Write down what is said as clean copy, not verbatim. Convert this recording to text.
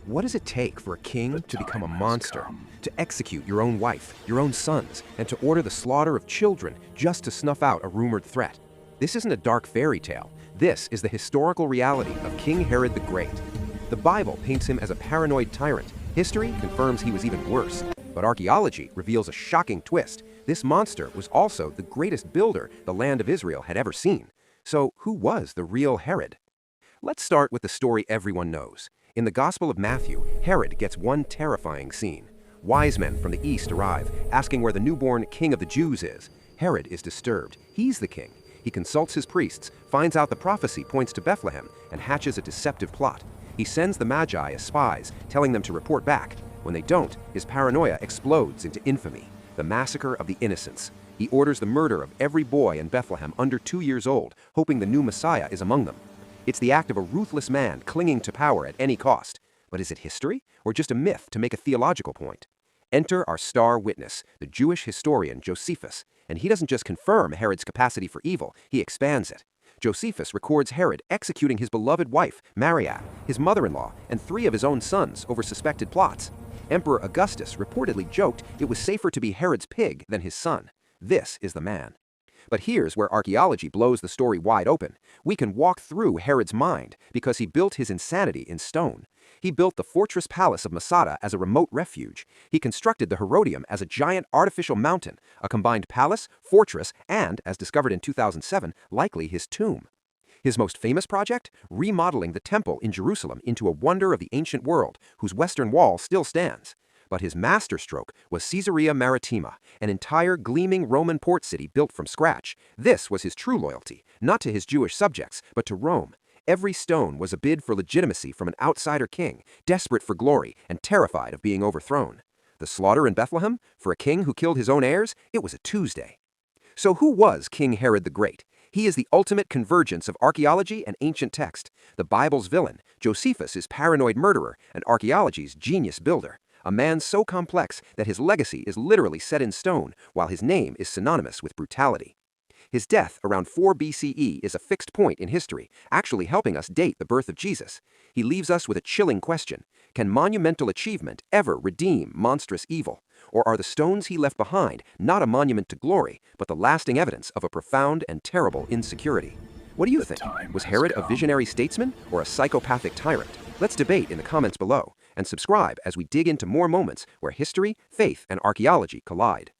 What does it take for a king to become a monster, to execute your own wife, your own sons, and to order the slaughter of children just to snuff out a rumored threat? This isn't a dark fairy tale. This is the historical reality of King Herod the Great. The Bible paints him as a paranoid tyrant. History confirms he was even worse. But archaeology reveals a shocking twist. This monster was also the greatest builder the land of Israel had ever seen. So who was the real Herod? Let's start with the story everyone knows. In the Gospel of Matthew, Herod gets one terrifying scene. Wise men from the east arrive, asking where the newborn king of the Jews is. Herod is disturbed. He's the king. He consults his priests, finds out the prophecy points to Bethlehem, and hatches a deceptive plot. He sends the Magi as spies, telling them to report back. When they don't, his paranoia explodes into infamy, the massacre of the innocents. He orders the murder of every boy in Bethlehem under 2 years old, hoping the new Messiah is among them. It's the act of a ruthless man clinging to power at any cost. But is it history, or just a myth to make a theological point? Enter our star witness, the Jewish historian Josephus, and he doesn't just confirm Herod's capacity for evil, he expands it. Josephus records Herod executing his beloved wife, Marietta, his mother-in-law, and 3 of his own sons over suspected plots. Emperor Augustus reportedly joked it was safer to be Herod's pig than his son. This is the man. But here's where archaeology blows the story wide open. We can walk through Herod's mind because he built his insanity in stone. He built the fortress palace of Masada as a remote refuge. He constructed the Herodium as a giant artificial mountain, a combined palace, fortress, and, as discovered in 2007, likely his tomb. His most famous project? Remodeling the temple in Jerusalem into a wonder of the ancient world, whose western wall still stands. But his masterstroke was Caesarea Maritima, an entire gleaming Roman port city built from scratch. This was his true loyalty, not to his Jewish subjects, but to Rome. Every stone was a bid for legitimacy from an outsider king, desperate for glory and terrified of being overthrown. The slaughter in Bethlehem? For a king who killed his own heirs? It was a Tuesday. So who was King Herod the Great? He is the ultimate convergence of archaeology and ancient text. The Bible's villain, Josephus is paranoid murderer, and archaeology's genius builder. A man so complex that his legacy is literally set in stone, while his name is synonymous with brutality. His death around 4 BCE is a fixed point in history, actually helping us date the birth of Jesus. He leaves us with a chilling question. Can monumental achievement ever redeem monstrous evil? Or are the stones he left behind not a monument to glory, but the lasting evidence of a profound and terrible insecurity? What do you think? Was Herod a visionary statesman or a psychopathic tyrant? Let's debate in the comments below, and subscribe as we dig into more moments where history, faith, and archaeology collide.